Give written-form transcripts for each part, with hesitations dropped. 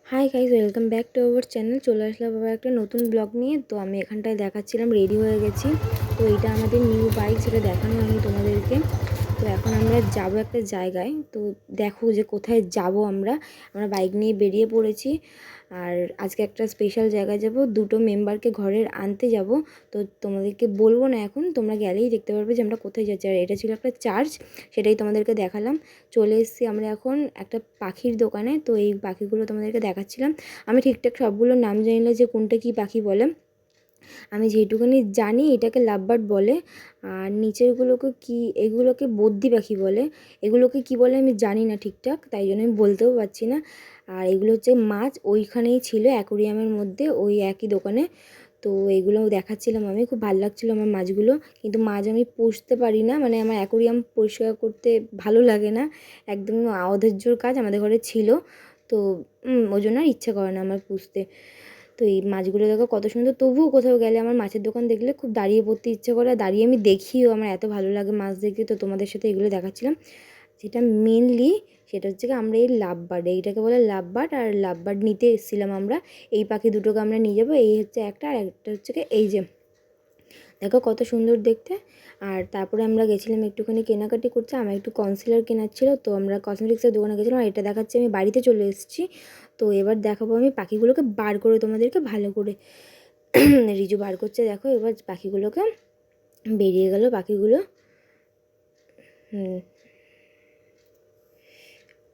Hi guys, welcome back to our channel. চলে আসলাম আবার একটা নতুন ব্লগ নিয়ে। তো আমি এখানটায় দেখাচ্ছিলাম রেডি হয়ে গেছি। তো এটা আমাদের নিউ বাইক, সেটা দেখানো আমি তোমাদেরকে। তো এখন আমরা যাব একটা জায়গায়। তো দেখো যে কোথায় যাব। আমরা বাইক নিয়ে বেরিয়ে পড়েছি। আর আজকে একটা স্পেশাল জায়গায় যাব, দুটো মেম্বারকে ঘরের আনতে যাব। তো তোমাদেরকে বলবো না, এখন তোমরা গেলেই দেখতে পারবে যে আমরা কোথায় যাচ্ছি। আর এটা ছিল একটা চার্চ, সেটাই তোমাদেরকে দেখালাম। চলে এসেছি আমরা এখন একটা পাখির দোকানে। তো এই পাখিগুলো তোমাদেরকে দেখাচ্ছিলাম। আমি ঠিকঠাক সবগুলোর নাম জানি না যে কোনটা কী পাখি বলে। আমি যেটুকুনি জানি এটাকে লাভবার্ড বলে, আর নিচেরগুলোকে কি, এগুলোকে বদ্যি পাখি বলে। এগুলোকে কি বলে আমি জানি না ঠিকঠাক, তাই জন্য আমি বলতেও পারছি না। আর এগুলো হচ্ছে মাছ, ওইখানেই ছিল অ্যাকোরিয়ামের মধ্যে, ওই একই দোকানে। তো এগুলো দেখাচ্ছিলাম, আমি খুব ভালো লাগছিলো আমার মাছগুলো। কিন্তু মাছ আমি পুষতে পারি না, মানে আমার অ্যাকোরিয়াম পরিষ্কার করতে ভালো লাগে না, একদম অধৈর্যর কাজ আমাদের ঘরে ছিল। তো ওই জন্য আর ইচ্ছা করে না আমার পুষতে। তো এই মাছগুলো দেখো কত সুন্দর। তবুও কোথাও গেলে আমার মাছের দোকান দেখলে খুব দাঁড়িয়ে পড়তে ইচ্ছে করে, দাঁড়িয়ে আমি দেখিও, আমার এত ভালো লাগে মাছ দেখতে। তো তোমাদের সাথে এগুলো দেখাচ্ছিলাম। যেটা মেনলি সেটা হচ্ছে কি, আমরা এই লাভবার্ড, এইটাকে বলে লাভবার্ড, আর লাভবার্ড নিতে এসেছিলাম আমরা। এই পাখি দুটোকে আমরা নিয়ে যাবো। এই হচ্ছে একটা, আর একটা হচ্ছে কি এই যে, দেখো কত সুন্দর দেখতে। আর তারপরে আমরা গেছিলাম একটুখানি কেনাকাটি করতে। আমার একটু কনসিলার কেনার ছিল, তো আমরা কসমেটিক্সের দোকানে গেছিলাম। আর এটা দেখাচ্ছি আমি বাড়িতে চলে এসেছি। তো এবার দেখাবো আমি পাখিগুলোকে বার করে তোমাদেরকে ভালো করে। রিজু বার করছে, দেখো এবার পাখিগুলোকে। বেরিয়ে গেল পাখিগুলো।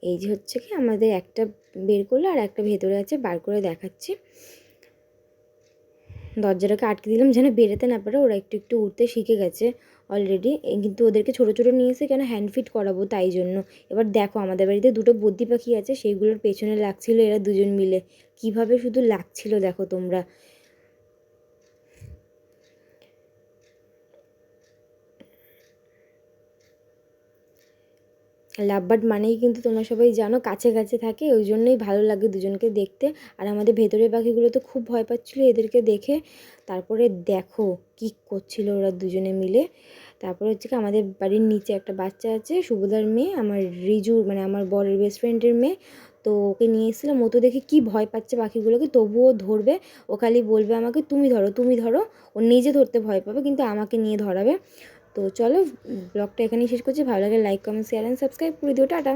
এই যে হচ্ছে কি, আমাদের একটা বের করলো আর একটা ভেতরে আছে, বার করে দেখাচ্ছি। দরজাটাকে আটকে দিলাম যেন বেরোতে না পারে। ওরা একটু একটু উঠতে শিখে গেছে অলরেডি, কিন্তু ওদেরকে ছোটো ছোটো নিয়ে এসে কেন হ্যান্ড ফিট করাবো, তাই জন্য। এবার দেখো আমাদের বাড়িতে দুটো বদ্যি পাখি আছে, সেইগুলোর পেছনে লাগছিল এরা দুজন মিলে। কিভাবে শুধু লাগছিল দেখো তোমরা। লাভবার্ড মানেই কিন্তু তোমরা সবাই জানো কাছে কাছে থাকে, ওই জন্যই ভালো লাগে দুজনকে দেখতে। আর আমাদের ভেতরের পাখিগুলো তো খুব ভয় পাচ্ছিলো এদেরকে দেখে। তারপরে দেখো কি করছিল ওরা দুজনে মিলে। তারপরে হচ্ছে কি, আমাদের বাড়ির নিচে একটা বাচ্চা আছে, শুভদার মেয়ে, আমার রিজু মানে আমার বরের বেস্ট ফ্রেন্ডের মেয়ে। তো ওকে নিয়ে এসেছিলাম। ও তো দেখে কি ভয় পাচ্ছে পাখিগুলোকে, তবুও ধরবে। ও খালি বলবে আমাকে তুমি ধরো তুমি ধরো। ও নিজে ধরতে ভয় পাবে, কিন্তু আমাকে নিয়ে ধরাবে। তো চলো, ব্লগটা এখানেই শেষ করছি। ভালো লাগে like, comment, share and subscribe করে দিও। টাটা।